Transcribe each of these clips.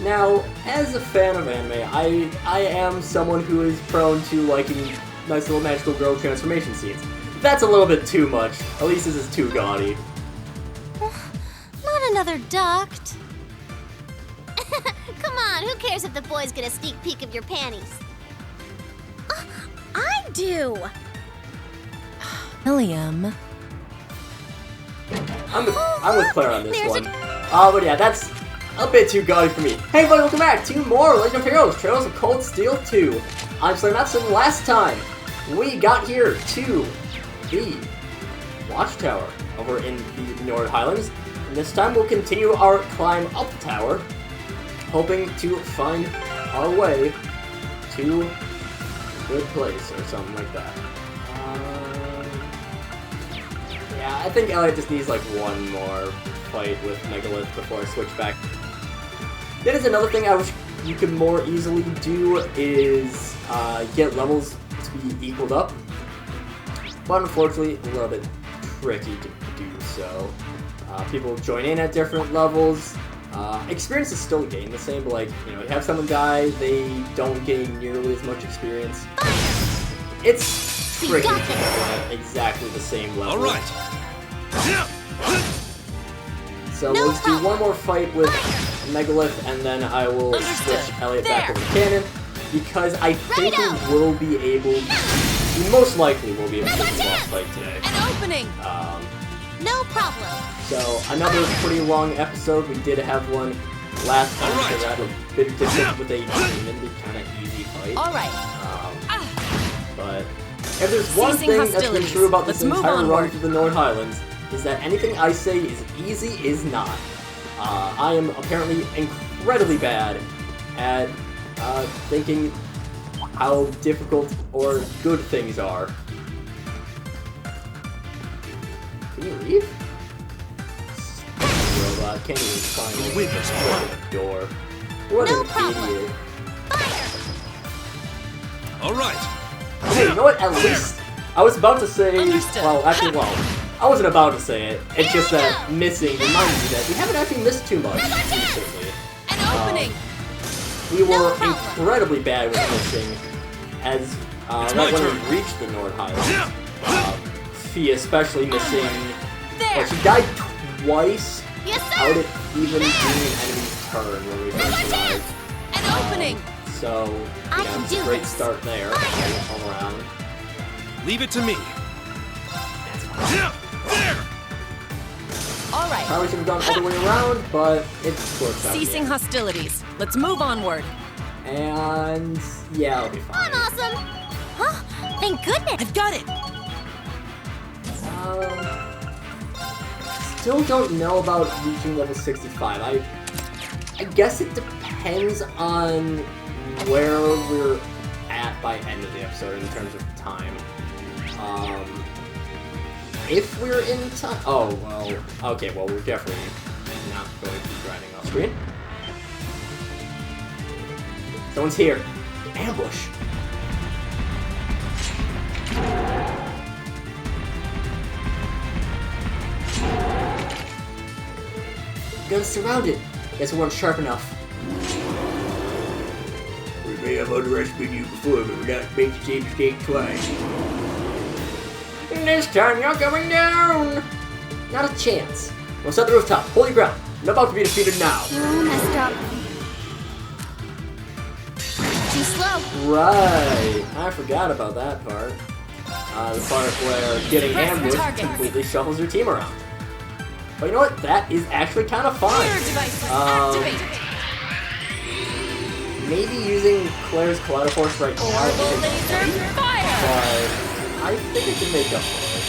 Now, as a fan of anime, I am someone who is prone to liking nice little magical girl transformation scenes. That's a little bit too much. At least this is too gaudy. Not another duct. Come on, who cares if the boys get a sneak peek of your panties? I do. William. I'm with Claire on this one. But yeah, that's a bit too gaudy for me. Hey everybody, welcome back to more Legend of Heroes, Trails of Cold Steel 2. I'm SlayerMathis, and last time we got here to the Watchtower over in the Nord Highlands. And this time we'll continue our climb up the tower, hoping to find our way to a good place or something like that. Yeah, I think Elliot just needs like one more fight with Megalith before I switch back. That is another thing I wish you could more easily do is get levels to be equaled up. But unfortunately, a little bit tricky to do so. People join in at different levels. Experience is still gained the same, but like, you know, you have someone die, they don't gain nearly as much experience. It's tricky to get at exactly the same level. Alright. So let's do one more fight with Megalith, and then I will switch Elliot back over to Cannon, because I think we will be able, we most likely will be able to get the boss fight today. An opening. No problem. So another pretty long episode. We did have one last time, so that was a bit different with a kind of easy fight. All right. But if there's one thing that's been true about this entire run through the Nord Highlands, is that anything I say is easy is not. I am apparently incredibly bad at thinking how difficult or good things are. Can you leave? Robot, can't even find the door. What an idiot. Alright. Okay, you know what? At least I was about to say. Well, actually, I wasn't about to say it. It's just that missing reminded me that we haven't actually missed too much recently. An opening. We were incredibly bad with missing, as right when we reached the Nord Highlands. Fee especially missing. Well, she died twice out of even being an enemy's turn when we first arrived. An opening. So, yeah, it's a great start there. All around. Leave it to me. There. All right. Probably should have gone all the way around, but it's worked out. Ceasing hostilities. Let's move onward. And yeah, it'll be fine. I'm awesome. Huh? Thank goodness. I've got it. Still don't know about reaching level 65. I guess it depends on where we're at by end of the episode in terms of time. If we're in time... Oh, well... Okay, well, we're definitely not going to be grinding off screen. Someone's here. Ambush. Guns surrounded. Guess we weren't sharp enough. We may have underestimated you before, but we're not making the same mistake twice. And this time you're coming down! Not a chance. We'll set the rooftop. Hold your ground. I'm about to be defeated now. You messed up. Too slow. Right. I forgot about that part. The part where getting ambushed completely shuffles your team around. But you know what? That is actually kind of fun. Maybe using Claire's Collider Force right now isn't great, but I think it can make up for it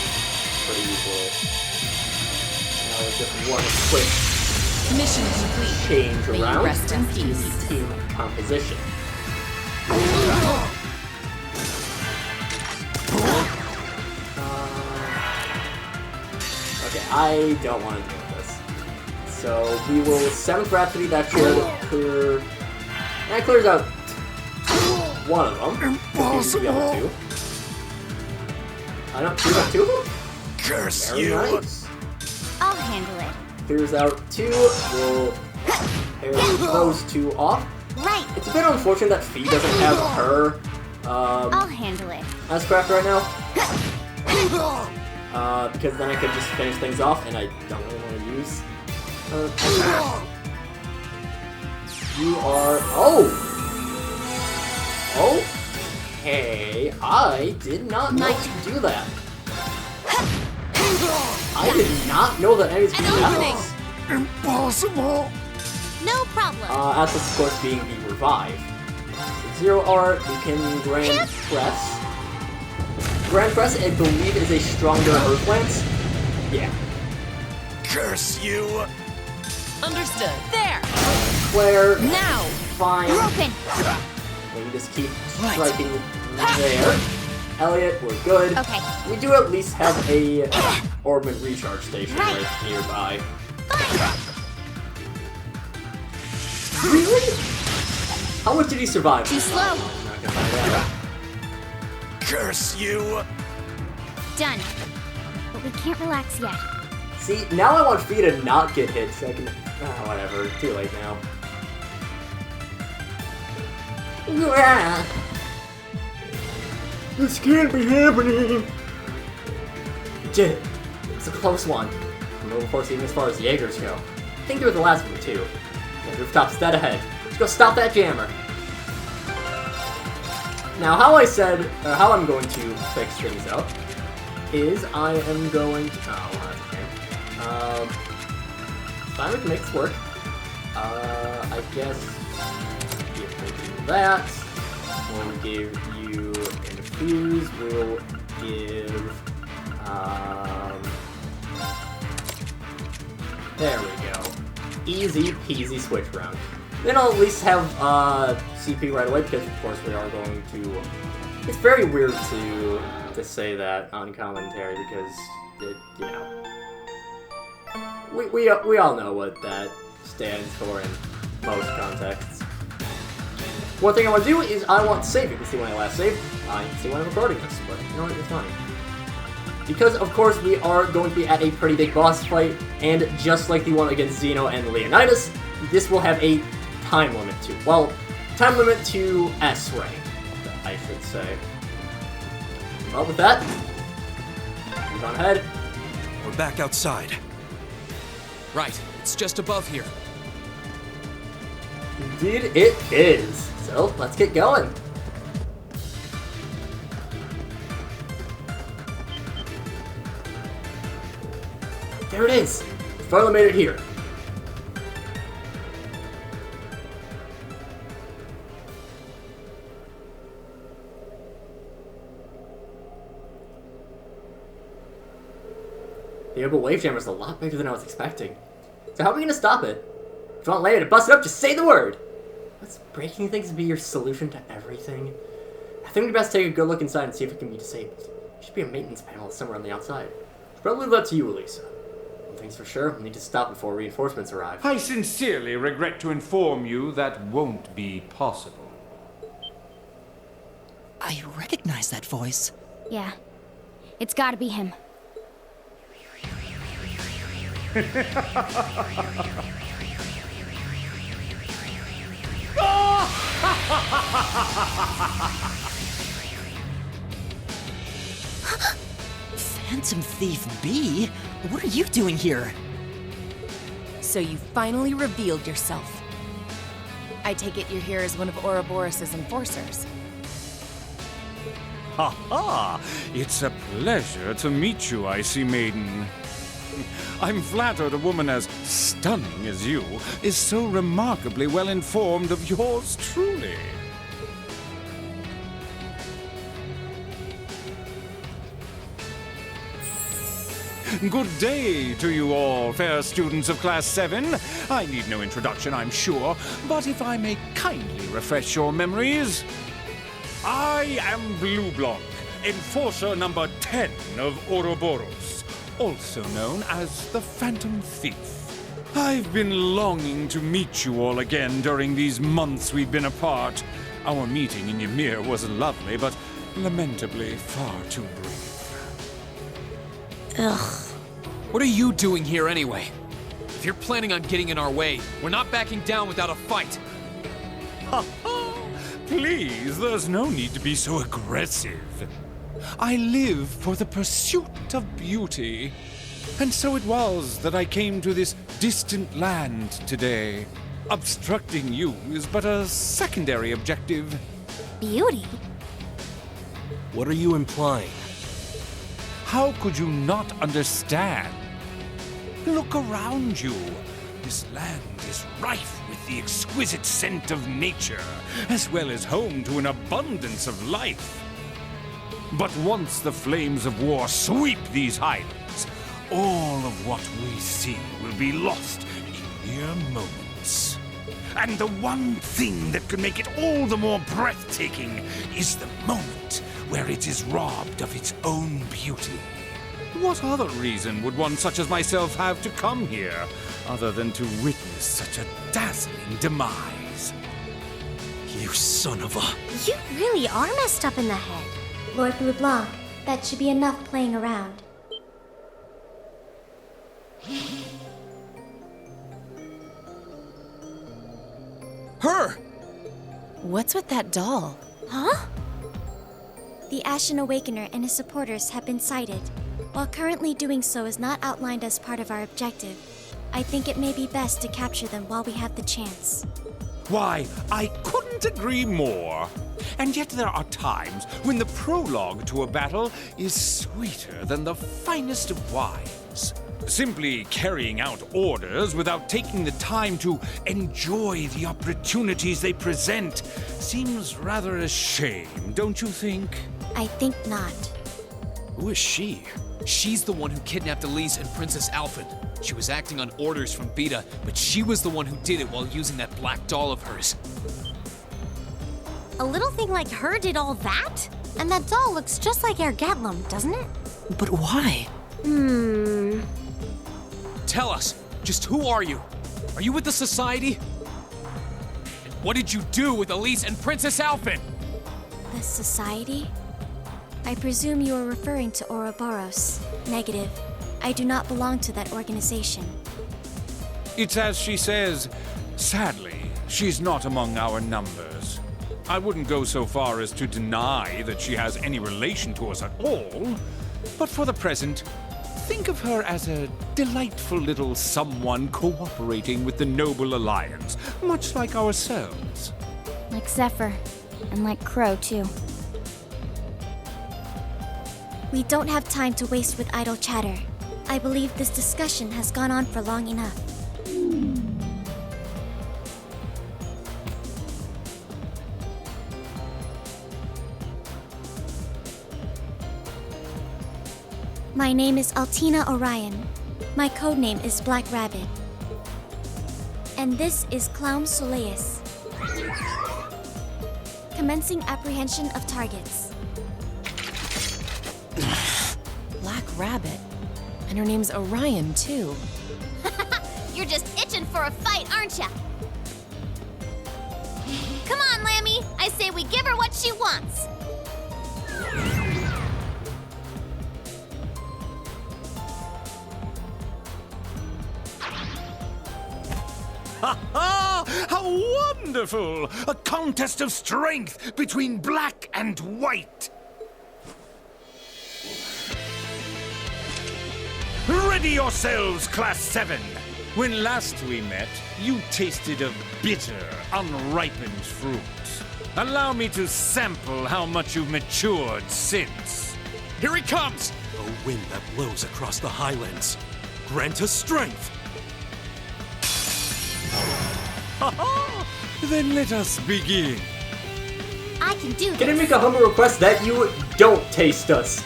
pretty easily. Now with just one quick Mission complete. change around Rest in peace. team composition. Okay, I don't want to deal with this. So we will 7th Rhapsody, that should clear... That clears out one of them. Impossible! The other two. I don't clear out 2 of them? Curse Very you! nice. I'll handle it. Clears out 2, we'll Parry those two off. Right. It's a bit unfortunate that Fee doesn't have her I'll handle it. as craft right now. Because then I could just finish things off, and I don't really want to use her. You are... Oh! Okay, I did not know to do that. I did not know that enemies could do that. Impossible! No problem. Atlas, of course, being the revive. Zero R, you can Grand Press. Grand Press, I believe, is a stronger Earth Lance. Yeah. Curse you! Understood. There. Flare, Now. fine. Broken. We can just keep striking there. Elliot, we're good. Okay. We do at least have a Orbment recharge station right nearby. Really? How much did he survive? Too slow. I'm not gonna find out. Curse you! Done. But we can't relax yet. See, now I want Fee to not get hit so I can... whatever. Too late now. This can't be happening! Did it. It's a close one. And of course, even as far as Jaegers go. I think they were the last one, too. Yeah, rooftop's dead ahead. Let's go stop that jammer. Now, how I said, or how I'm going to fix things up, is I am going to... Oh, well, that's okay. Fine, we can make this work. I guess if we do that, we'll give you Infuse, we'll give... there we go. Easy peasy switch round. Then I'll at least have CP right away because of course we are going to... It's very weird to say that on commentary because it, you know, we all know what that stands for in most contexts. One thing I want to do is I want to save. You can see when I last saved. You can see when I'm recording this, but you know what? It's funny. Because, of course, we are going to be at a pretty big boss fight, and just like the one against Xeno and Leonidas, this will have a time limit to... Well, time limit to S rank, I should say. Well, with that, move on ahead. We're back outside. Right, it's just above here. Indeed, it is. So, let's get going. There it is! Finally made it here. The Opal Wave Jammer is a lot bigger than I was expecting. So how are we gonna stop it? If you want Leia to bust it up, just say the word! Let's breaking things be your solution to everything? I think we'd best take a good look inside and see if it can be disabled. There should be a maintenance panel somewhere on the outside. Probably leave that to you, Elisa. One thing's for sure, we'll need to stop before reinforcements arrive. I sincerely regret to inform you that won't be possible. I recognize that voice. Yeah. It's gotta be him. Phantom Thief B? What are you doing here? So you finally revealed yourself. I take it you're here as one of Ouroboros' enforcers. Ha ha! It's a pleasure to meet you, Icy Maiden. I'm flattered a woman as stunning as you is so remarkably well informed of yours truly. Good day to you all, fair students of Class 7. I need no introduction, I'm sure, but if I may kindly refresh your memories, I am Bleublanc, Enforcer number 10 of Ouroboros, also known as the Phantom Thief. I've been longing to meet you all again during these months we've been apart. Our meeting in Ymir was lovely, but lamentably far too brief. Ugh. What are you doing here anyway? If you're planning on getting in our way, we're not backing down without a fight. Ha ha! Please, there's no need to be so aggressive. I live for the pursuit of beauty. And so it was that I came to this distant land today. Obstructing you is but a secondary objective. Beauty? What are you implying? How could you not understand? Look around you. This land is rife with the exquisite scent of nature, as well as home to an abundance of life. But once the flames of war sweep these highlands, all of what we see will be lost in mere moments. And the one thing that can make it all the more breathtaking is the moment where it is robbed of its own beauty. What other reason would one such as myself have to come here, other than to witness such a dazzling demise? You son of a... You really are messed up in the head. Lord Bleublanc, that should be enough playing around. Her! What's with that doll? Huh? The Ashen Awakener and his supporters have been sighted. While currently doing so is not outlined as part of our objective, I think it may be best to capture them while we have the chance. Why, I couldn't agree more. And yet there are times when the prologue to a battle is sweeter than the finest of wines. Simply carrying out orders without taking the time to enjoy the opportunities they present seems rather a shame, don't you think? I think not. Who is she? She's the one who kidnapped Elise and Princess Alphen. She was acting on orders from Beta, but she was the one who did it while using that black doll of hers. A little thing like her did all that? And that doll looks just like Ergatlum, doesn't it? But why? Tell us, just who are you? Are you with the Society? And what did you do with Elise and Princess Alphen? The Society? I presume you are referring to Ouroboros. Negative. I do not belong to that organization. It's as she says. Sadly, she's not among our numbers. I wouldn't go so far as to deny that she has any relation to us at all, but for the present, think of her as a delightful little someone cooperating with the Noble Alliance, much like ourselves. Like Zephyr. And like Crow, too. We don't have time to waste with idle chatter. I believe this discussion has gone on for long enough. My name is Altina Orion. My codename is Black Rabbit. And this is Clown Soleus. Commencing apprehension of targets. Black Rabbit. And her name's Orion, too. You're just itching for a fight, aren't ya? Come on, Lammy. I say we give her what she wants. Ha ha! How wonderful! A contest of strength between black and white! Ready yourselves, Class 7! When last we met, you tasted of bitter, unripened fruit. Allow me to sample how much you've matured since. Here he comes! A wind that blows across the highlands. Grant us strength! Then let us begin. I can do this. Can I make a humble request that you don't taste us?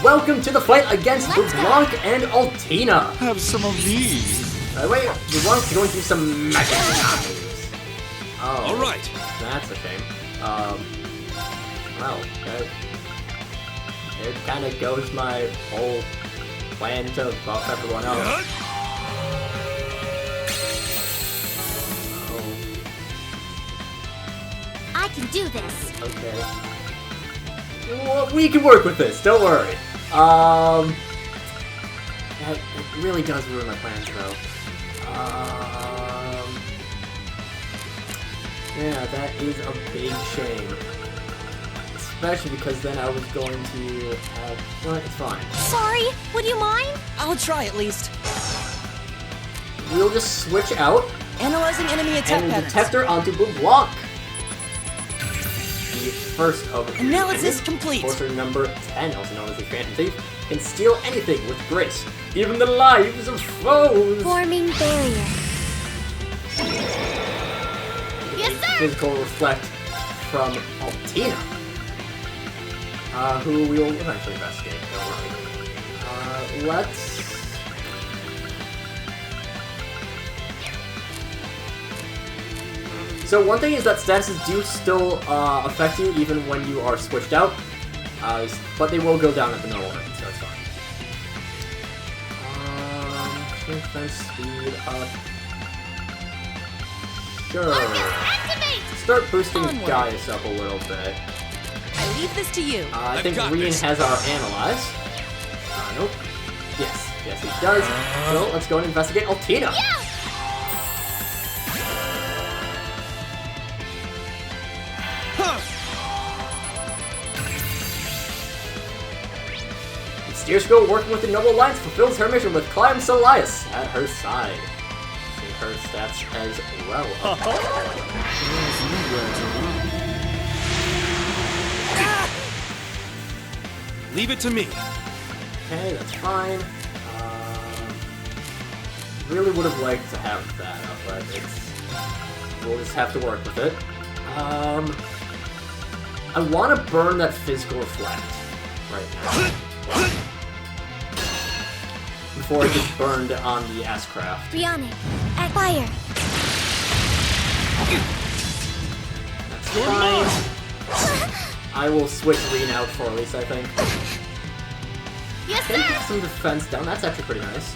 Welcome to the fight against Let's go. Bleublanc and Altina. Have some of these. Wait, Bleublanc's going through some mechanics. Oh. All right. That's a shame. Well, it kind of goes my whole plan to buff everyone else. I can do this. Okay. Well, we can work with this, don't worry. It really does ruin my plans, though. Yeah, that is a big shame. Especially because then I was going to have... Well, it's fine. Sorry, would you mind? I'll try at least. We'll just switch out Analyzing enemy attack and we'll patterns. detect her onto Bleublanc. The first of Analysis complete. Enforcer number 10, also known as the Phantom Thief, can steal anything with grace, even the lives of foes. Forming barrier. Yes, sir! Physical reflect from Altina, who we will eventually investigate. Don't worry. Let's. So one thing is that statuses do still affect you even when you are switched out, but they will go down at the normal rate, so that's fine. Strength, defense, speed up. Sure. Activate! Start boosting Onward. Gaius up a little bit. I leave this to you. I think got Rian this. has our analyze. Nope. Yes, yes he does. So let's go and investigate Altina. Steer Scroll, working with the Noble Alliance, fulfills her mission with Climb Elias at her side. See her stats as well. Leave it to me. Okay, that's fine. Really would have liked to have that up, but we'll just have to work with it. I want to burn that physical reflect right now. Before it gets burned on the S-Craft. Bionic. At fire. That's fine. I will switch Reen out for Elise, I think. Yes, Can sir! get some defense down, that's actually pretty nice.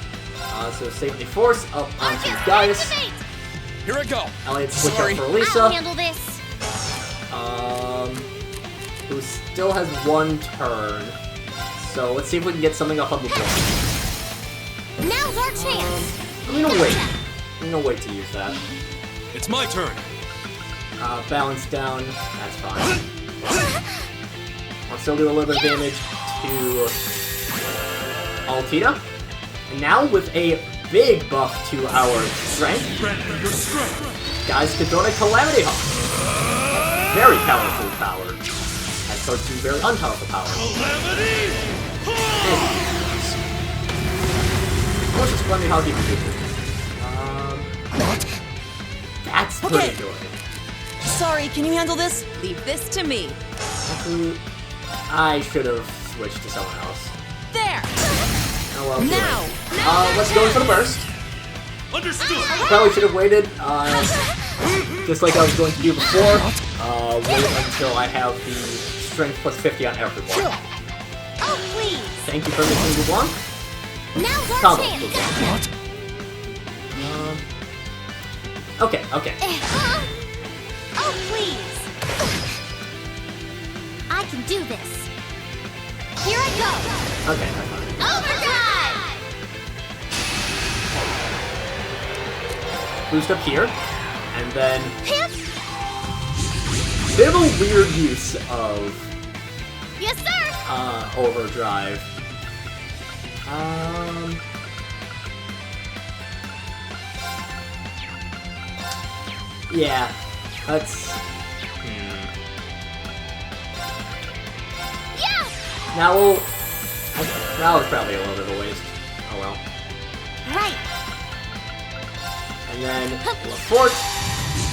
So Safety Force up onto Gaius. Activate! Here I go. Elliot switch Sorry. out for I'll Elisa. handle this. Who still has one turn. So let's see if we can get something up on the board. Now's our chance. I'm gonna wait. I'm gonna wait to use that. It's my turn. Balance down, that's fine. I'll still do a little bit of damage to Altina. And now with a big buff to our strength, Grant me your strength. guys can throw a Calamity Hawk. Very powerful power. As opposed to very unpowerful power. Calamity! What's this Calamity Hawk even do? That's pretty Okay. good. Sorry, can you handle this? Leave this to me. Actually, I should have switched to someone else. There! Oh well. Now! Let's go in for the burst. Understood! Probably should have waited, just like I was going to do before. Wait until I have the strength plus 50 on everyone. Oh, please. Thank you for making Bleublanc. Now's our Combo. chance. Okay, okay. Oh, please. I can do this. Here I go. Okay, that's fine. Overdrive! Boost up here, and then Hip. bit of a weird use of Yes, sir. overdrive. Yeah, that's. Yeah. Now we'll. That was probably a little bit of a waste. Oh well. Right. And then LaForte,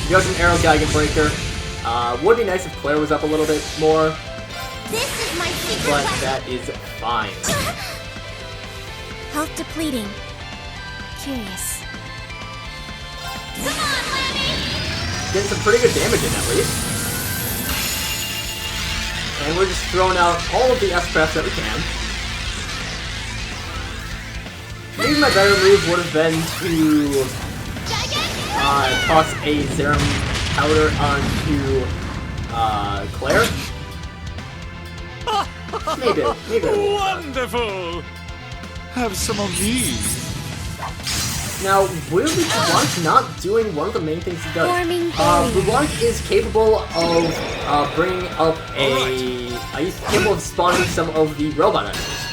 Judgment Arrow, Geigen Breaker. Would be nice if Claire was up a little bit more, This is my secret but weapon. that is fine. Health depleting. Curious. Come on, Lammy. Getting some pretty good damage in at least. And we're just throwing out all of the S-Crafts that we can. Maybe my better move would have been to toss a Serum Powder onto Claire. Maybe. Wonderful! Have some of these. Now, weirdly, Bleublanc's not doing one of the main things he does. Forming barrier. Bleublanc is capable of bringing up he's capable of spawning some of the robot enemies.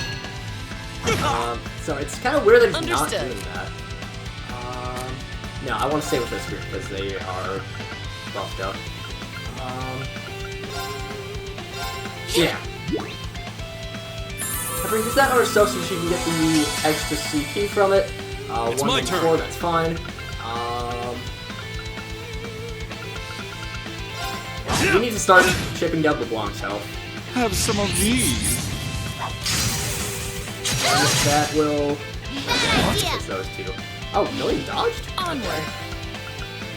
So it's kind of weird that he's not doing that. No, I want to stay with this group because they are buffed up. Yeah. If we use that on herself so she can get the extra CP from it. It's 1 my and turn. 4, that's fine. We need to start chipping down Bleublanc's health. Have some of these. And that will... It's those two. Oh, no, he dodged? Onward.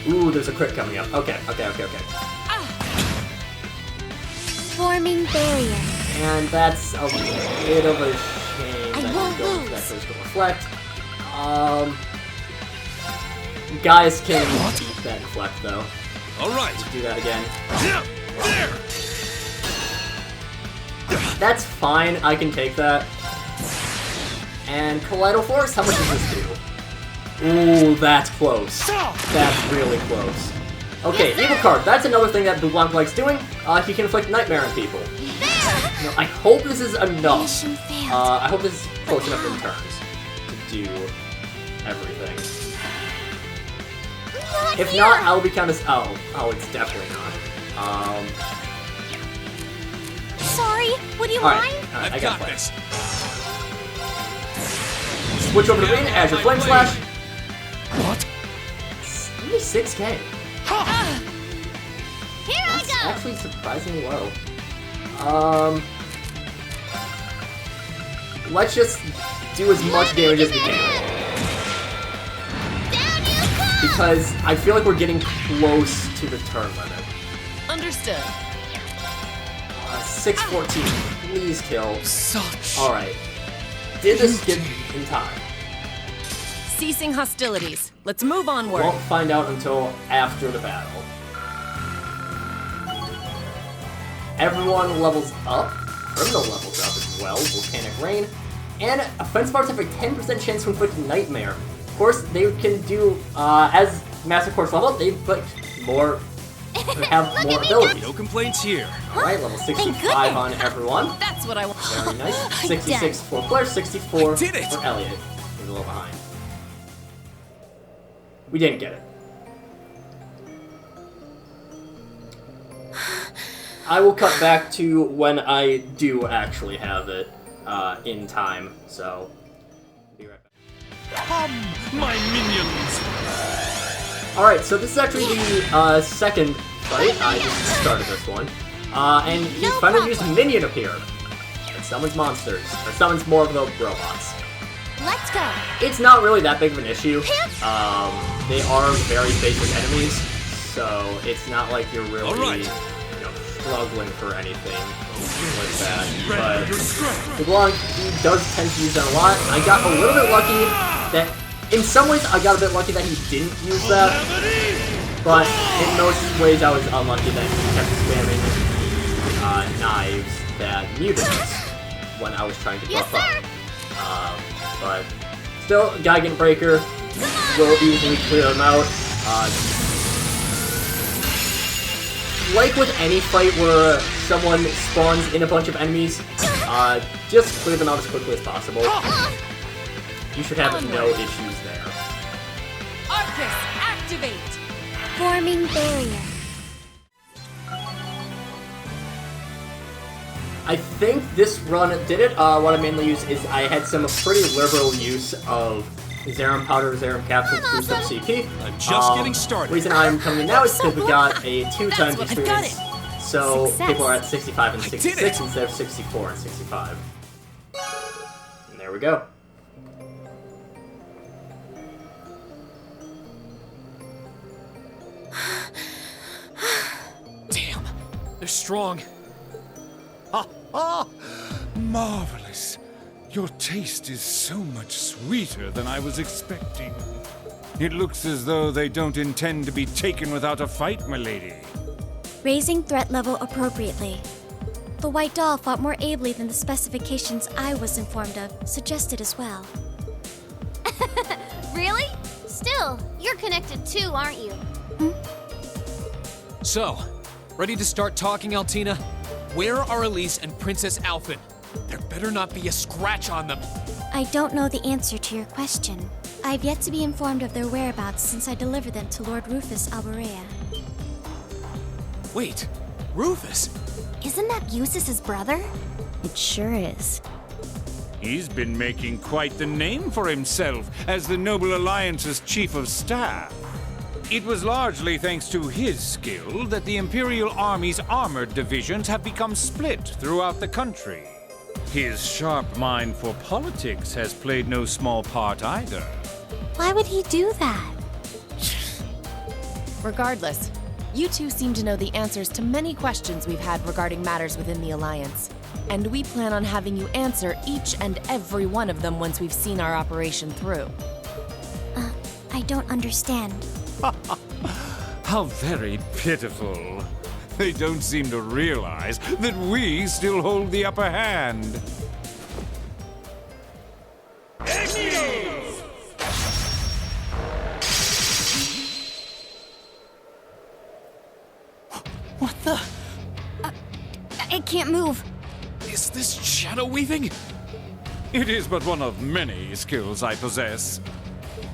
Ooh, there's a crit coming up. Okay. Forming barrier. And that's a bit of a shame I that won't he goes lose. that goes to reflect. Guys can beat that deflect though. Alright. Do that again. There! That's fine, I can take that. And Collider Force, how much does this do? Ooh, that's close. That's really close. Okay, Evil Card, that's another thing that Bleublanc likes doing. He can inflict Nightmare on people. Now, I hope this is enough. Mission failed. I hope this is close enough in turns to do everything. If not, I'll be kind of... Oh, it's definitely not. Sorry, would you Alright, mind? I I've got got it. this. Switch over to Green, Azure Flame Slash. What? It's only 6k. Here I That's go! actually surprisingly low. Let's just do as much damage as we can. Down you come! Because I feel like we're getting close to the turn limit. Understood. 614. Please kill. Such. Alright. Did this get in time? Ceasing hostilities. Let's move onward. Won't find out until after the battle. Everyone levels up. Criminal levels up as well. Volcanic Rain. And offensive arts have a 10% chance to inflict Nightmare. Of course, they can do, as Master Course level up, they inflict more, have more abilities. No complaints here. Alright, level 65 goodness. on everyone. That's what I want. Very nice. 66 for Claire, 64 I did it. for Elliot. He's a little behind. We didn't get it. I will cut back to when I do actually have it in time, so be right back. Come, my minions. Alright, so this is actually the second fight. I just started this one. And he No finally used problem. Minion appear. It summons monsters, or summons more of the robots. Let's go! It's not really that big of an issue. They are very basic enemies, so it's not like you're really Alright. Struggling for anything like that. Spread your But strength. Bleublanc, he does tend to use that a lot. I got a little bit lucky that, in some ways, I got a bit lucky that he didn't use that. But in most ways, I was unlucky that he kept spamming knives that muted us when I was trying to buff up. But still, Geigen Breaker will easily clear them out. Like with any fight where someone spawns in a bunch of enemies, just clear them out as quickly as possible. You should have no issues there. Arcus, activate! Forming barrier. I think this run did it. What I mainly used is I had some pretty liberal use of Zerum Powder, Zerum Capsule to boost up CP. I'm just getting started. Reason I'm coming in now is because we got a 2 times what- I've got experience. So Success. people are at 65 and did 66 it. instead of 64 and 65. And there we go. Damn, they're strong. Ah, marvelous. Your taste is so much sweeter than I was expecting. It looks as though they don't intend to be taken without a fight, milady. Raising threat level appropriately. The white doll fought more ably than the specifications I was informed of suggested as well. Really? Still, you're connected too, aren't you? So, ready to start talking, Altina? Where are Elise and Princess Alphen? There better not be a scratch on them. I don't know the answer to your question. I've yet to be informed of their whereabouts since I delivered them to Lord Rufus Alborea. Wait, Rufus? Isn't that Eustace's brother? It sure is. He's been making quite the name for himself as the Noble Alliance's chief of staff. It was largely thanks to his skill that the Imperial Army's armored divisions have become split throughout the country. His sharp mind for politics has played no small part either. Why would he do that? Regardless, you two seem to know the answers to many questions we've had regarding matters within the Alliance. And we plan on having you answer each and every one of them once we've seen our operation through. I don't understand. How very pitiful. They don't seem to realize that we still hold the upper hand. What the? I can't move. Is this shadow weaving? It is but one of many skills I possess.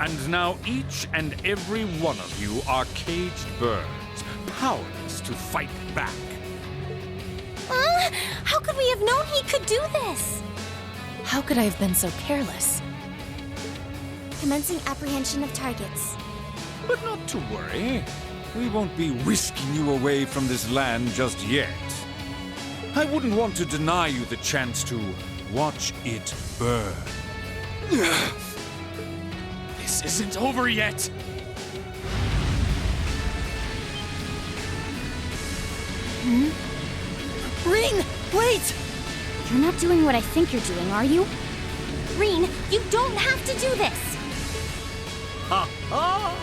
And now each and every one of you are caged birds, powerless to fight back. How could we have known he could do this? How could I have been so careless? Commencing apprehension of targets. But not to worry. We won't be whisking you away from this land just yet. I wouldn't want to deny you the chance to watch it burn. This isn't over yet! Ring! Wait! You're not doing what I think you're doing, are you? Reen, you don't have to do this! Ha ha!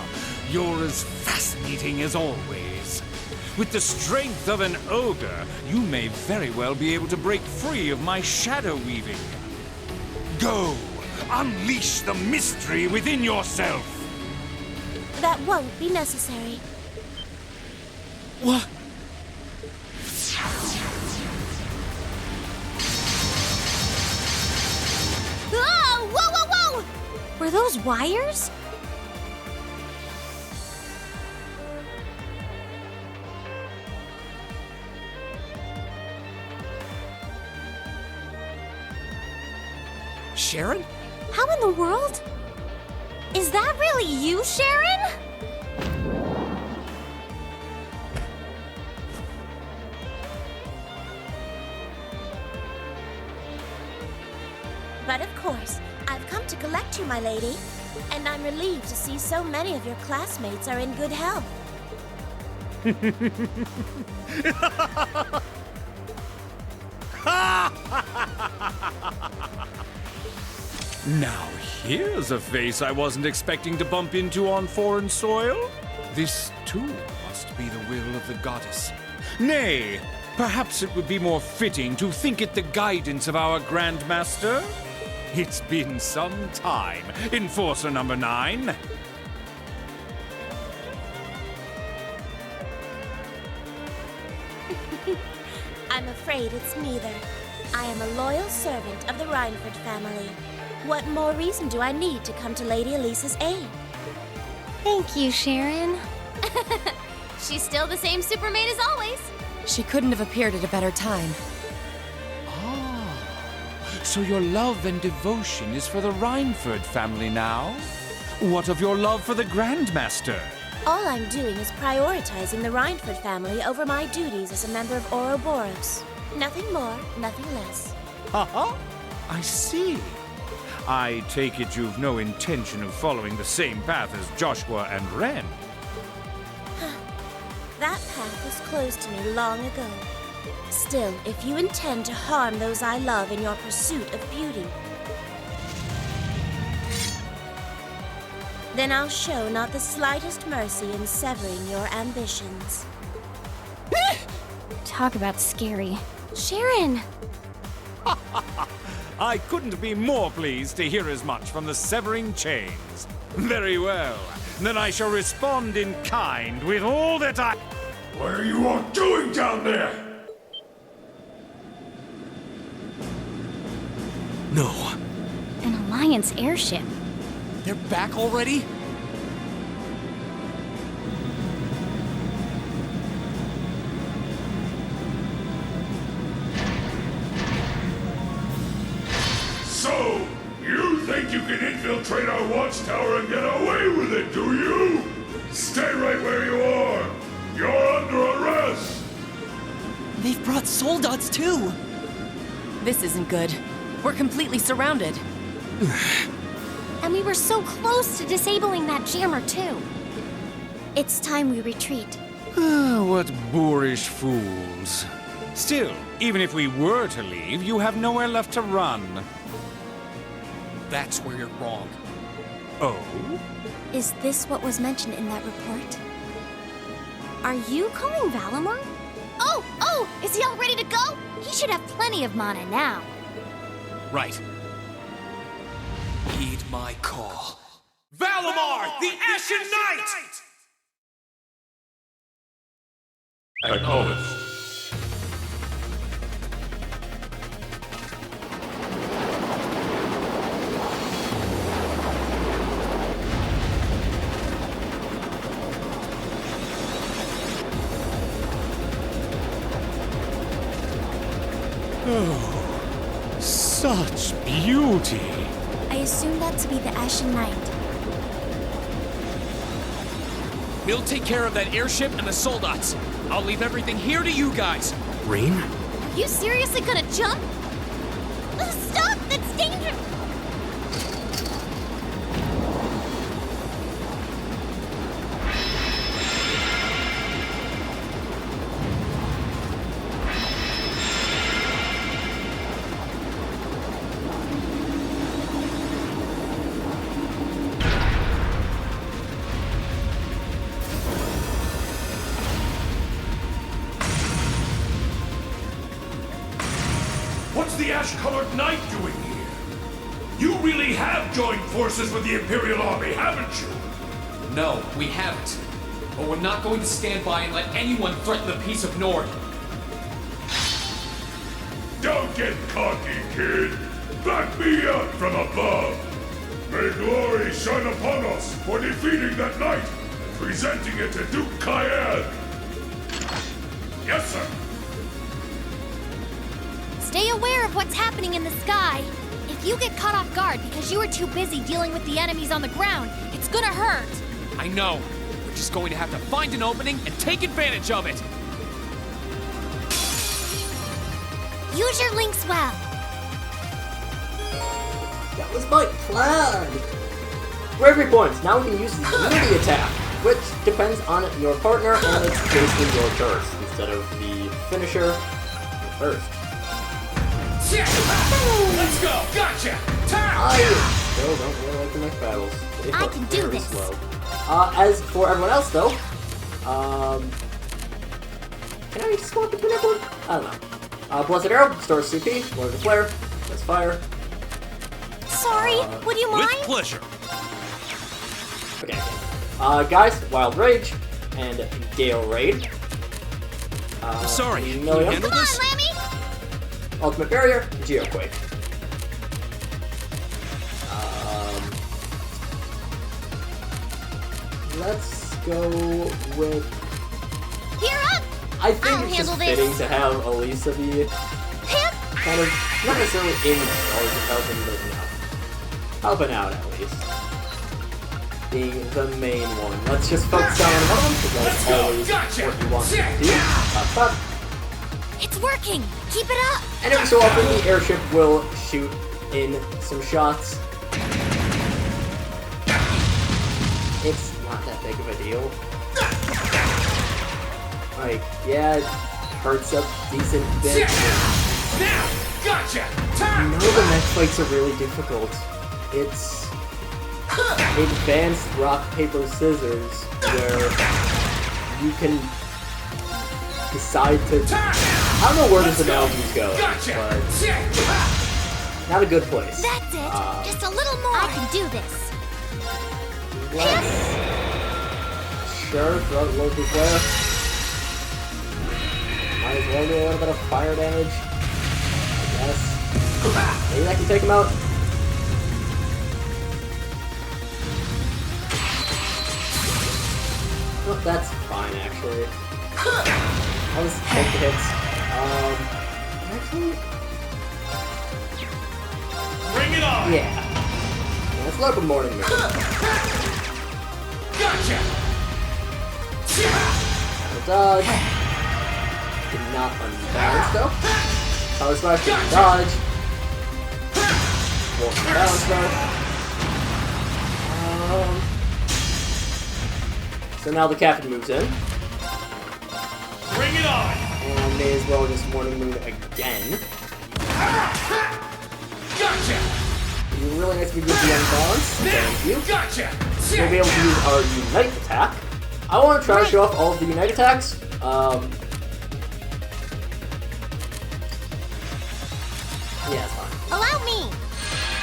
You're as fascinating as always. With the strength of an ogre, you may very well be able to break free of my shadow weaving. Go! Unleash the mystery within yourself! That won't be necessary. What? Oh, whoa, whoa, whoa! Were those wires? Sharon? How in the world? Is that really you, Sharon? But of course, I've come to collect you, my lady. And I'm relieved to see so many of your classmates are in good health. Now here's a face I wasn't expecting to bump into on foreign soil. This, too, must be the will of the goddess. Nay, perhaps it would be more fitting to think it the guidance of our Grand Master. It's been some time, Enforcer number 9. I'm afraid it's neither. I am a loyal servant of the Rhineford family. What more reason do I need to come to Lady Elisa's aid? Thank you, Sharon. She's still the same supermaid as always. She couldn't have appeared at a better time. So your love and devotion is for the Rhineford family now? What of your love for the Grandmaster? All I'm doing is prioritizing the Rhineford family over my duties as a member of Ouroboros. Nothing more, nothing less. Haha, I see. I take it you've no intention of following the same path as Joshua and Ren. That path was closed to me long ago. Still, if you intend to harm those I love in your pursuit of beauty, then I'll show not the slightest mercy in severing your ambitions. Talk about scary. Sharon! I couldn't be more pleased to hear as much from the severing chains. Very well. Then I shall respond in kind with all that I... What are you all doing down there? No. An Alliance airship. They're back already? So, you think you can infiltrate our watchtower and get away with it, do you? Stay right where you are. You're under arrest. They've brought soldats too! This isn't good. We're completely surrounded. And we were so close to disabling that jammer, too. It's time we retreat. What boorish fools. Still, even if we were to leave, you have nowhere left to run. That's where you're wrong. Oh? Is this what was mentioned in that report? Are you calling Valimar? Oh, is he all ready to go? He should have plenty of mana now. Right. Heed my call. Valimar, the Ashen Knight! Acknowledged. Oh, such beauty. I assume that to be the Ashen Knight. We'll take care of that airship and the soldats. I'll leave everything here to you guys. Rain? Are you seriously gonna jump? Stop! That's dangerous! What's the ash-colored knight doing here? You really have joined forces with the Imperial Army, haven't you? No, we haven't. But we're not going to stand by and let anyone threaten the peace of Nord. Don't get cocky, kid. Back me up from above. May glory shine upon us for defeating that knight and presenting it to Duke Kayad. Yes, sir. Stay aware of what's happening in the sky. If you get caught off guard because you were too busy dealing with the enemies on the ground, it's gonna hurt. I know. We're just going to have to find an opening and take advantage of it. Use your links well. That was my plan! Bravery points! Now we can use the unity attack, which depends on your partner, and it's basically your burst instead of the finisher first. Let's go! Gotcha! I still don't really like the next battles. They I felt can do very this. slow. As for everyone else, though, can I swap between everyone? I don't know. Blessed Arrow, stores CP, Lord of the Flare, that's fire. Sorry, would you mind? With pleasure. Okay. Guys, Wild Rage, and Gale Raid. Sorry, can you Millium, handle Come this? on, Lammy! Ultimate Barrier, Geoquake. Let's go with... Gear up! I think I'll it's handle just this. fitting to have Elisa be Hip! kind of, not necessarily in charge of helping, but you know, helping out at least. Being the main one. Let's just focus on one of them, because that's always what you want to do. But, It's working! Keep it up! and every so often the airship will shoot in some shots. It's not that big of a deal. Like, yeah, it hurts a decent bit. Now, gotcha. None of the next fights are really difficult. It's advanced rock, paper, scissors, where you can decide to... I don't know where this analogy's going, but not a good place. That's it! Just a little more! I can do this! Sure, throw out local flare. Might as well do a little bit of fire damage. I guess. Maybe that can take him out. Oh, that's fine, actually. I'll just take the hits. Actually... Bring it on! Yeah. Let's look at Morning Moon. Gotcha! Dodge. Did not unbalance though. Power Smash didn't dodge. Won't unbalance though. So now the captain moves in. Bring it on! And may as well just Morning Moon again. Gotcha! You're really nice to be good with the unbalance. Thank you. Gotcha! We'll be able to use our Unite attack. I want to try to show off all of the Unite attacks. Yeah, it's fine. Allow me.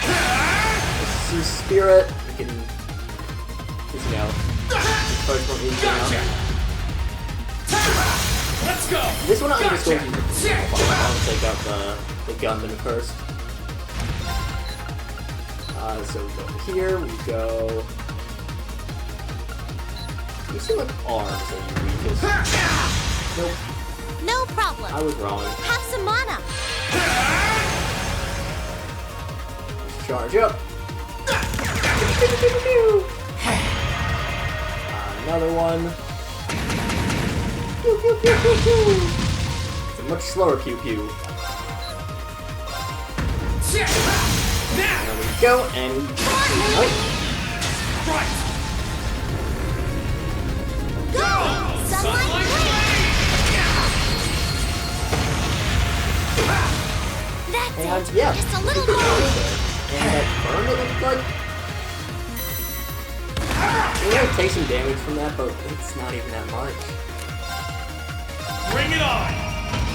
Let's use Spirit. We can, you know, first one easy now. Let's go! This one I'm just going to use the I'll take out the gunman first. So we go here, we go... You seem like arms are your weakest. Nope. No problem. I was wrong. Have some mana. Let's charge up. Another one. Pew, pew, pew, pew, pew. It's a much slower pew pew. There we go, and we Right! Go! Sunlight Blade! That's and it. yeah. Just a little more. And that burn, it looked like. We're gonna take some damage from that, but it's not even that much. Bring it on!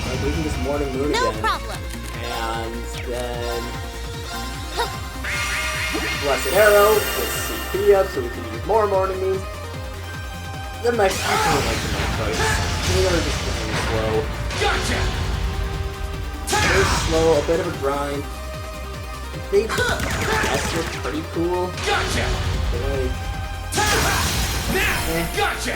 Like, we can just Morning Moon No again. problem. And then... Blessed Arrow with CP up, so we can use more Morning Moons. The mech, I don't like the mech fights. They are just really slow. Gotcha! They're slow, a bit of a grind. They just look pretty cool. Gotcha! But like... Gotcha!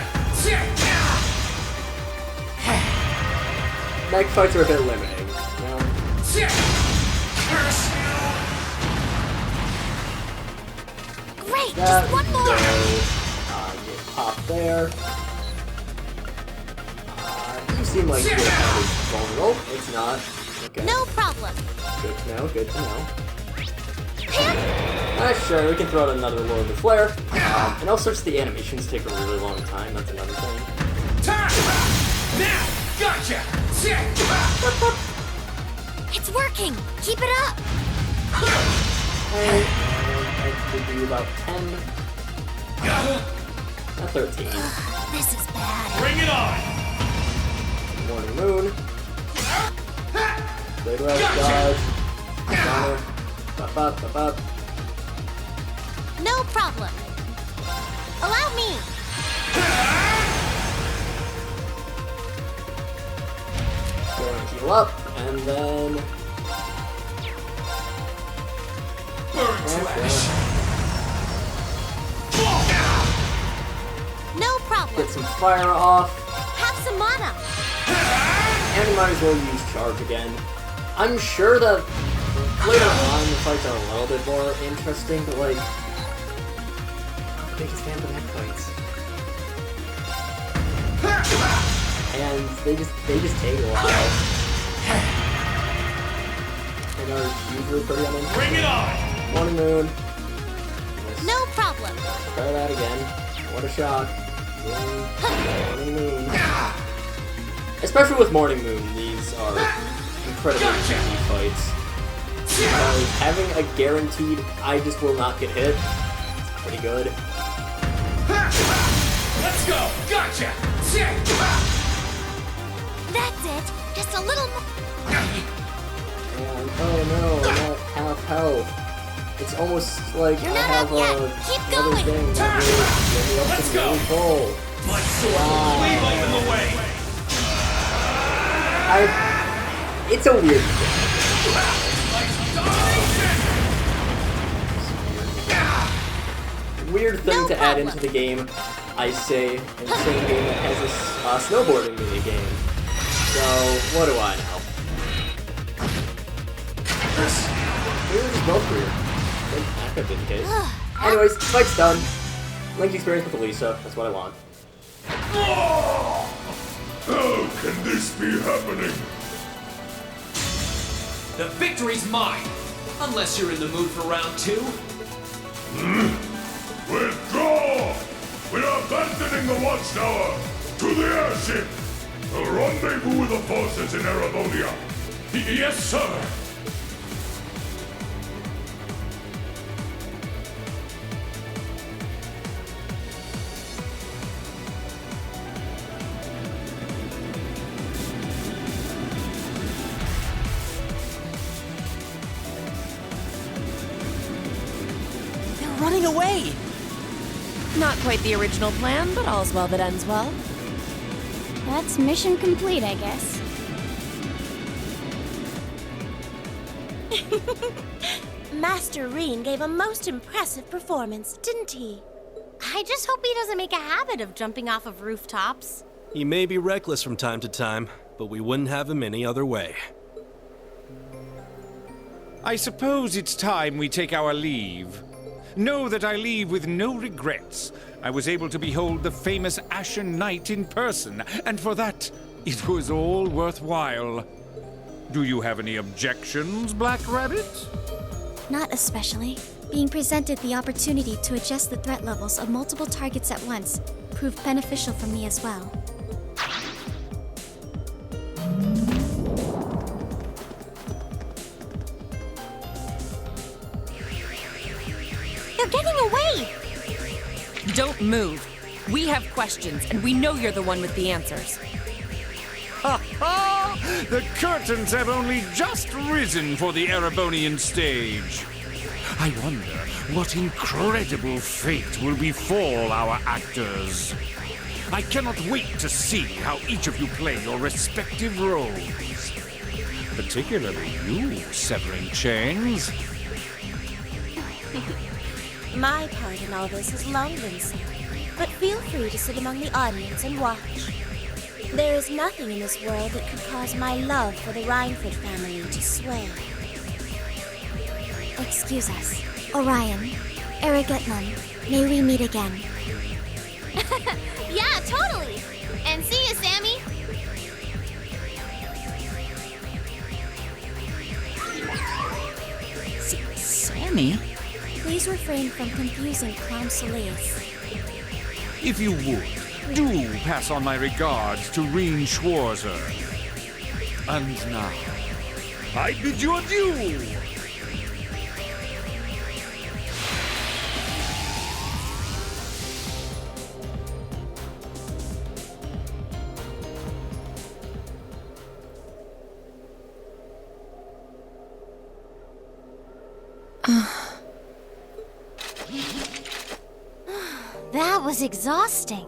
Mech fights are a bit limiting, you know? Great, That just one more. Get popped there. You seem like you're kind of vulnerable. It's not. Okay. No problem. Good to know, good to know. Sure, we can throw out another Lord of the Flare. And all sorts of the animations take a really long time, that's another thing. Now! Gotcha! It's working! Keep it up! And I could do about 10. 13. This is bad. Bring it on! Morning Moon. Blade Rush, dodge. Counter. Bop, bop, bop, bop. No problem. Allow me. Going to heal up, and then... Burn to ash! No problem. Get some fire off. Have some mana. And we might as well use charge again. I'm sure that later on the fights are a little bit more interesting, but like... I'm the biggest fan of the mech fights. And they just take a while. And are usually pretty uninteresting. Bring it on! Morning Moon. No problem. Try that again. What a shock. Morning Moon. Especially with Morning Moon, these are incredibly easy fights. Because having a guaranteed I just will not get hit, it's pretty good. Let's go! Gotcha! That's it! Just a little more. And oh no, I'm at half health. It's almost like You're I not have up yet. Keep going. thing that really Let's go. really full. My sword will cleave open the way. It's a weird thing. Weird thing to add into the game, I say, in the same game that has a snowboarding mini game. So, what do I know? Maybe we're just both weird. That could have been the case. Anyways, fight's done. Link's experience with Elisa, that's what I want. How can this be happening? The victory's mine! Unless you're in the mood for round 2. Withdraw! We are abandoning the watchtower to the airship. A rendezvous with the forces in Erebonia. Yes, sir. They're running away! Not quite the original plan, but all's well that ends well. That's mission complete, I guess. Master Reen gave a most impressive performance, didn't he? I just hope he doesn't make a habit of jumping off of rooftops. He may be reckless from time to time, but we wouldn't have him any other way. I suppose it's time we take our leave. Know that I leave with no regrets. I was able to behold the famous Ashen Knight in person, and for that, it was all worthwhile. Do you have any objections, Black Rabbit? Not especially. Being presented the opportunity to adjust the threat levels of multiple targets at once proved beneficial for me as well. They're getting away! Don't move. We have questions, and we know you're the one with the answers. Ha ha! The curtains have only just risen for the Erebonian stage. I wonder what incredible fate will befall our actors. I cannot wait to see how each of you play your respective roles. Particularly you, Severing Chains. My part in all this has long been said, but feel free to sit among the audience and watch. There is nothing in this world that could cause my love for the Reinford family to sway. Excuse us. Orion, Erigetnum, may we meet again. Yeah, totally! And see you, Sammy! Sammy? Please refrain from confusing Clown Soleus. If you would, do pass on my regards to Reen Schwarzer. And now, I bid you adieu! That was exhausting.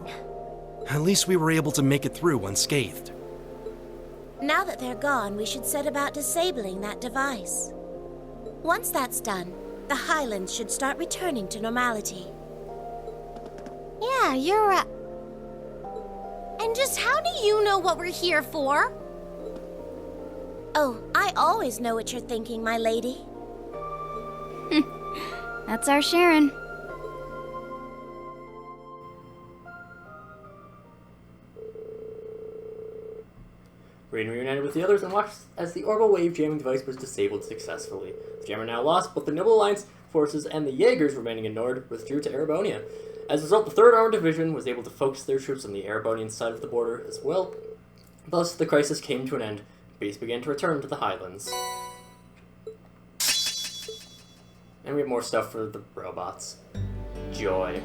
At least we were able to make it through unscathed. Now that they're gone, we should set about disabling that device. Once that's done, the Highlands should start returning to normality. Yeah, you're And just how do you know what we're here for? Oh, I always know what you're thinking, my lady. That's our Sharon. Reen reunited with the others and watched as the orbital wave jamming device was disabled successfully. The jammer now lost, but the Noble Alliance forces and the Jaegers remaining in Nord withdrew to Erebonia. As a result, the 3rd Armored Division was able to focus their troops on the Erebonian side of the border as well. Thus, the crisis came to an end. Base began to return to the Highlands. And we have more stuff for the robots. Joy.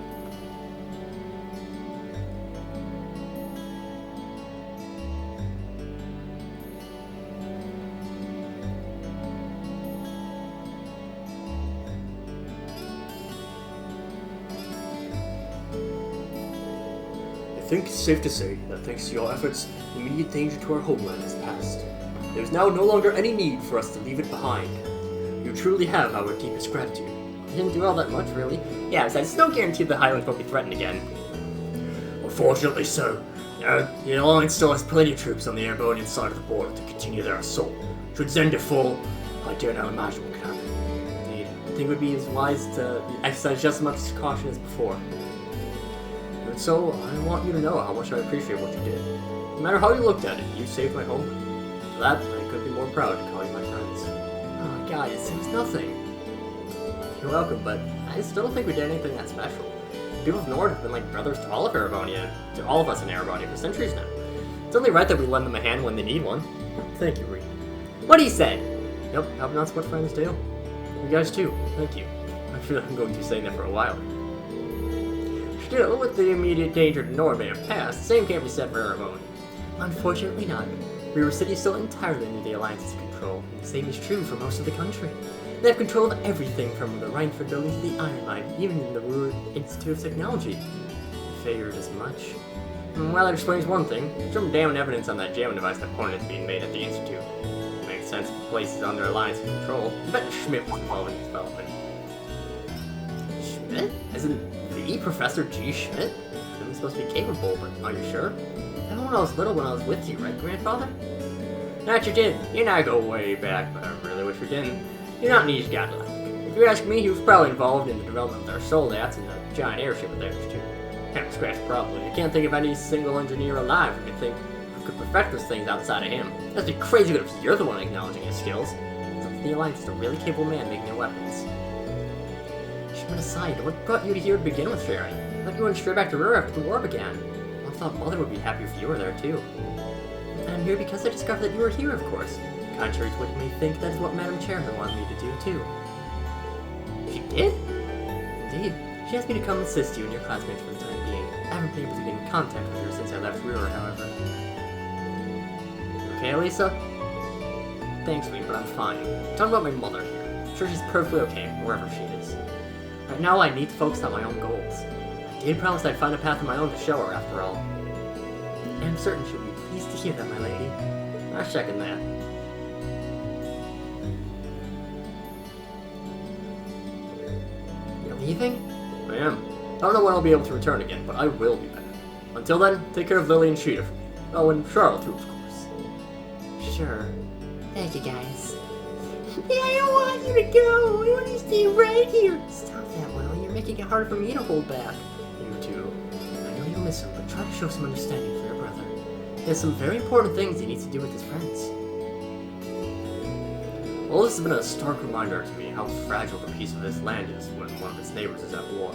think it's safe to say that thanks to your efforts, the immediate danger to our homeland has passed. There is now no longer any need for us to leave it behind. You truly have our deepest gratitude. I didn't do all that much, really. Yeah, besides, there's no guarantee the Highlands won't be threatened again. Unfortunately, sir. The Alliance still has plenty of troops on the Airbonian side of the border to continue their assault. Should Zenda fall, I dare not imagine what could happen. Indeed, I think it would be as wise to exercise just as much caution as before. And so, I want you to know how much I appreciate what you did. No matter how you looked at it, you saved my home. For that, I couldn't be more proud to call you my friends. Oh, guys, it was nothing. You're welcome, but I still don't think we did anything that special. People of Nord have been like brothers to all of Erebonia, to all of us in Erebonia for centuries now. It's only right that we lend them a hand when they need one. Thank you, Reed. What do you say? Yep, have not what friends do. You guys too, thank you. I feel like I'm going to be saying that for a while. Still, with the immediate danger to Nord may have passed, the same can't be said for Erebonia. Unfortunately not. River City is still entirely under the Alliance's control, and the same is true for most of the country. They have control of everything from the Rhineford building to the Iron Mine, even in the Ruhr Institute of Technology. I figured as much. Well, that explains one thing. Some damn evidence on that jamming device that pointed to being made at the Institute. Makes sense if the place is under Alliance control. I bet Schmidt was involved in its development. Schmidt? As in the Professor G. Schmidt? I'm supposed to be capable, but are you sure? I don't know when I was little when I was with you, right, Grandfather? Not you did. You and I go way back, but I really wish we didn't. You're not Nee's godlike. If you ask me, he was probably involved in the development of their soldats and the giant airship of theirs, too. Can't scratch probably. I can't think of any single engineer alive who could perfect those things outside of him. That'd be crazy good if you're the one acknowledging his skills. So the Alliance is a really capable man making their weapons. Schmidt aside, what brought you to here to begin with, Sherry? I thought you went straight back to Ruhr after the war began. I thought Mother would be happy if you were there, too. I'm here because I discovered that you were here, of course. Contrary to what you may think, that is what Madam Chairman wanted me to do, too. She did? Indeed. She asked me to come assist you and your classmates for the time being. I haven't been able to get in contact with her since I left Ruhr, however. You okay, Elisa? Thanks, Reed, but I'm fine. Talking about my mother here. I'm sure she's perfectly okay, wherever she is. Right now, I need to focus on my own goals. I did promise I'd find a path of my own to show her, after all. And I'm certain she'll be pleased to hear that, my lady. I'll second that. Leaving? I am. I don't know when I'll be able to return again, but I will be back. Until then, take care of Lily and Sheeta for me. Oh, and Charlotte too, of course. Sure. Thank you, guys. I don't want you to go! I want you to stay right here! Stop that, Will. You're making it hard for me to hold back. You too. I know you'll miss him, but try to show some understanding for your brother. He has some very important things he needs to do with his friends. All this has been a stark reminder to me how fragile the peace of this land is when one of its neighbors is at war.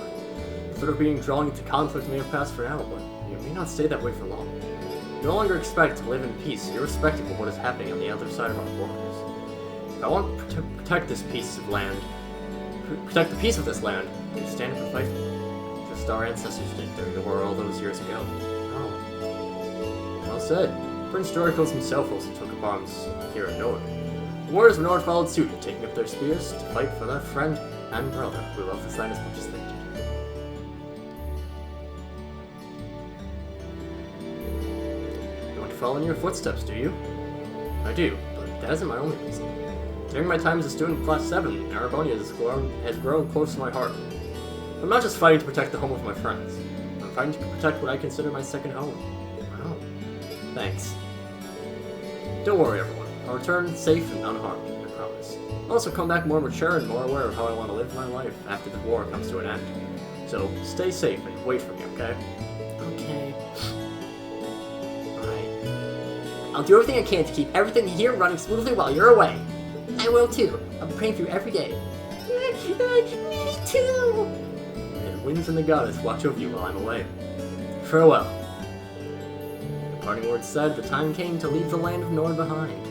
The threat of being drawn into conflict may have passed for now, but it may not stay that way for long. We no longer expect to live in peace, irrespective of what is happening on the other side of our borders. If I want to protect this piece of land, protect the peace of this land, we stand up and fight for it, just our ancestors did during the war all those years ago. Oh. Well said. Prince Doricles himself also took up arms here in Nord. The warriors of Nord followed suit, taking up their spears to fight for their friend and brother who loved this land as much as they did. You want to follow in your footsteps, do you? I do, but that isn't my only reason. During my time as a student in Class 7, Erebonia has grown close to my heart. I'm not just fighting to protect the home of my friends. I'm fighting to protect what I consider my second home. Wow. Thanks. Don't worry, everyone. I'll return safe and unharmed, I promise. I'll also come back more mature and more aware of how I want to live my life after the war comes to an end. So, stay safe and wait for me, okay? Okay. Alright. I'll do everything I can to keep everything here running smoothly while you're away. I will too. I'll be praying for you every day. Me too! May the winds and the goddess watch over you while I'm away. Farewell. The parting words said, the time came to leave the land of Nord behind.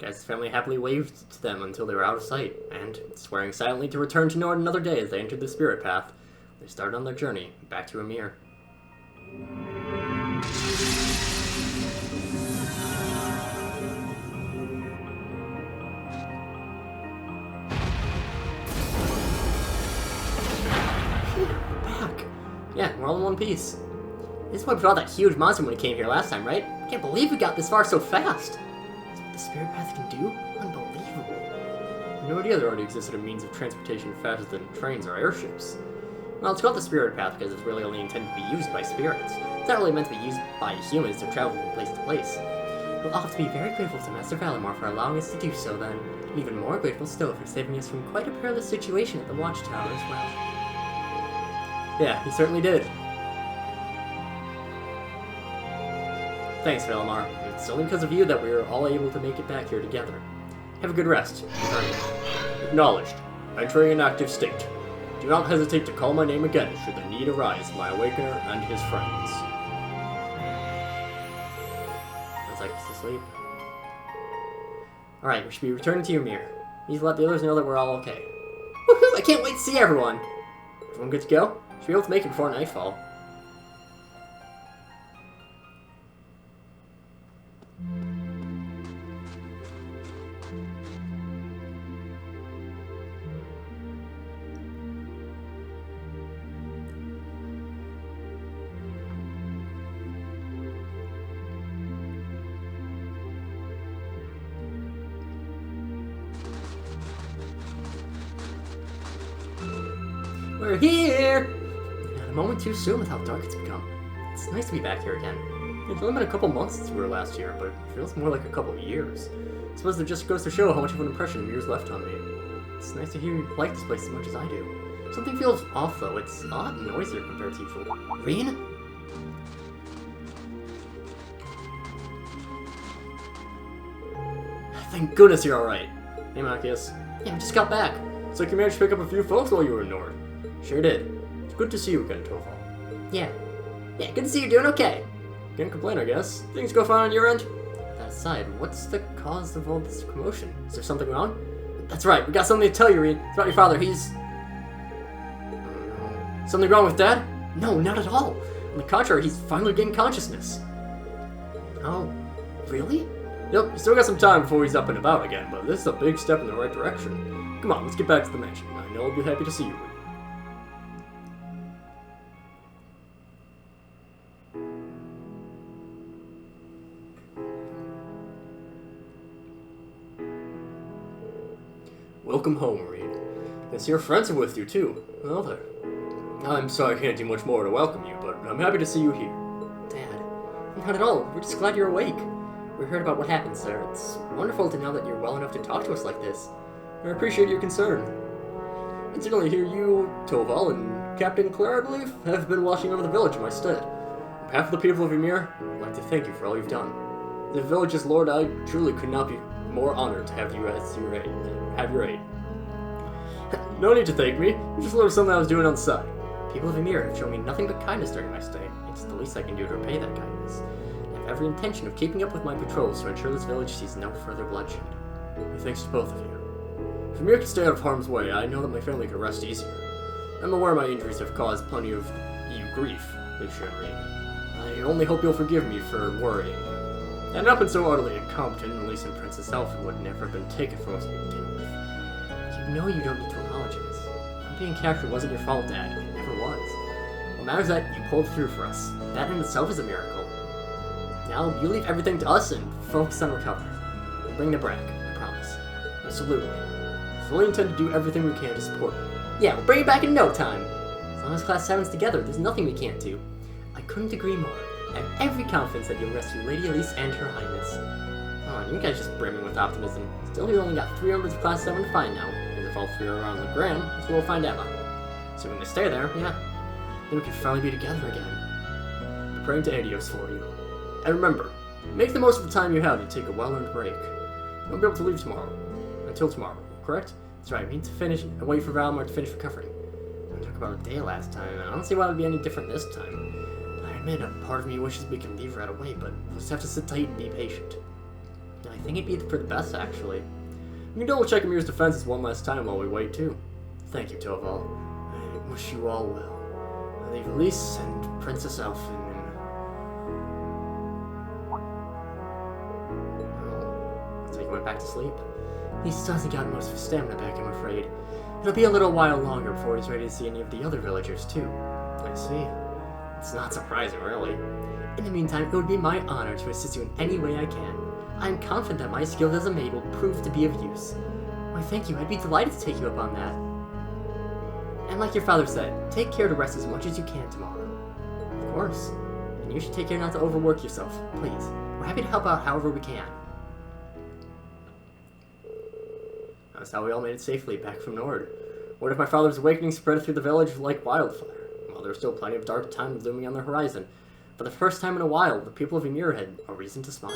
as his family happily waved to them until they were out of sight, and, swearing silently to return to Nord another day as they entered the spirit path, they started on their journey back to Ymir. Back! Yeah, we're all in one piece. This is what brought that huge monster when we came here last time, right? I can't believe we got this far so fast! That's what the spirit path can do? Unbelievable. I had no idea there already existed a means of transportation faster than trains or airships. Well, it's called the spirit path because it's really only intended to be used by spirits. It's not really meant to be used by humans to travel from place to place. We'll all have to be very grateful to Master Valimar for allowing us to do so then. And even more grateful still for saving us from quite a perilous situation at the Watchtower as well. Yeah, he certainly did. Thanks, Valimar. It's only because of you that we were all able to make it back here together. Have a good rest. Acknowledged. Entering an active state. Do not hesitate to call my name again should the need arise, my Awakener and his friends. Sounds like he's asleep. Alright, we should be returning to Ymir. Need to let the others know that we're all okay. Woohoo! I can't wait to see everyone! Everyone good to go? Should be able to make it before nightfall. We're here! Not a moment too soon with how dark it's become. It's nice to be back here again. It's only been a couple months since we were last here, but it feels more like a couple of years. I suppose it just goes to show how much of an impression Ymir's left on me. It's nice to hear you like this place as much as I do. Something feels off though. It's a lot noisier compared to usual. Reen? Thank goodness you're alright. Hey, Matthias. Yeah, I just got back. Looks like you managed to pick up a few folks while you were in Nord. Sure did. It's good to see you again, Toval. Yeah, good to see you doing okay. Can't complain, I guess. Things go fine on your end? That aside, what's the cause of all this commotion? Is there something wrong? That's right, we got something to tell you, Reen. It's about your father, he's... Something wrong with Dad? No, not at all. On the contrary, he's finally getting consciousness. Oh, really? Yep, you still got some time before he's up and about again, but this is a big step in the right direction. Come on, let's get back to the mansion. I know I'll be happy to see you. Welcome home, Reed. I see your friends are with you, too. Well there. I'm sorry I can't do much more to welcome you, but I'm happy to see you here. Dad, not at all. We're just glad you're awake. We heard about what happened, sir. It's wonderful to know that you're well enough to talk to us like this. I appreciate your concern. Incidentally, here you, Toval, and Captain Claire, I believe, have been watching over the village in my stead. On behalf of the people of Ymir, I'd like to thank you for all you've done. The village's lord, I truly could not be more honored to have you as your aid. No need to thank me. You just learned something I was doing on the side. People of Ymir have shown me nothing but kindness during my stay. It's the least I can do to repay that kindness. I have every intention of keeping up with my patrols to ensure this village sees no further bloodshed. My thanks to both of you. If Ymir can stay out of harm's way, I know that my family can rest easier. I'm aware my injuries have caused plenty of grief, I only hope you'll forgive me for worrying you. Had not been so utterly incompetent, at least in Princess Elfin would never have been taken from us to begin with. You know you don't need to apologize. Not being captured wasn't your fault, Dad. It never was. What matters is that you pulled through for us. That in itself is a miracle. Now, you leave everything to us and focus on recovery. We'll bring the back, I promise. Absolutely. We fully intend to do everything we can to support you. Yeah, we'll bring it back in no time. As long as Class 7's together, there's nothing we can't do. I couldn't agree more. I have every confidence that you'll rescue Lady Elise and her highness. Come on, you guys just brimming with optimism. Still, we've only got 3 members of Class 7 to find now. And if all 3 are around the Grand, that's what we'll find out. So when they stay there, yeah, then we can finally be together again. I'm praying to Adios for you. And remember, make the most of the time you have to take a well-earned break. You won't be able to leave tomorrow. Until tomorrow, correct? That's right, we need to wait for Valimar to finish recovering. We talked about a day last time, and I don't see why it would be any different this time. I admit, a part of me wishes we could leave right away, but we'll just have to sit tight and be patient. I think it'd be for the best, actually. We can double check Amir's defenses one last time while we wait, too. Thank you, Toval. I wish you all well. I leave Elise and Princess Elfin and... Well, he went back to sleep. He still hasn't gotten most of his stamina back, I'm afraid. It'll be a little while longer before he's ready to see any of the other villagers, too. I see. It's not surprising, really. In the meantime, it would be my honor to assist you in any way I can. I am confident that my skills as a maid will prove to be of use. Why, thank you. I'd be delighted to take you up on that. And like your father said, take care to rest as much as you can tomorrow. Of course. And you should take care not to overwork yourself, please. We're happy to help out however we can. That's how we all made it safely back from Nord. What if my father's awakening spread through the village like wildfire? Well, there's still plenty of dark times looming on the horizon. For the first time in a while, the people of Ymir had a reason to smile.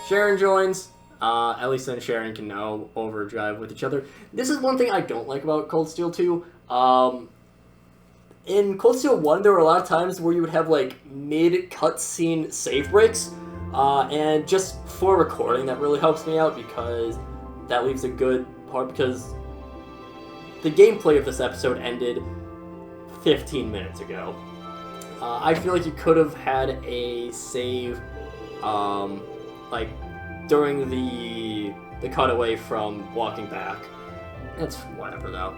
Sharon joins. Elisa and Sharon can now overdrive with each other. This is one thing I don't like about Cold Steel 2. In Cold Steel 1, there were a lot of times where you would have, like, mid-cutscene save breaks. And just for recording, that really helps me out because that leaves a good part, because the gameplay of this episode ended 15 minutes ago. I feel like you could have had a save, like, during the cutaway from walking back. It's whatever, though.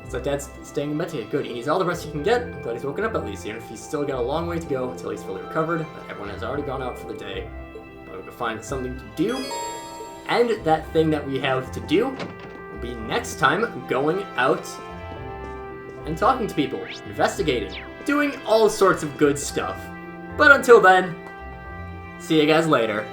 It's like Dad's staying in Metia. Good, he needs all the rest he can get. I'm glad he's woken up at least, even if he's still got a long way to go until he's fully recovered. But everyone has already gone out for the day. But we can find something to do. And that thing that we have to do will be next time going out and talking to people, investigating, doing all sorts of good stuff. But until then, see you guys later.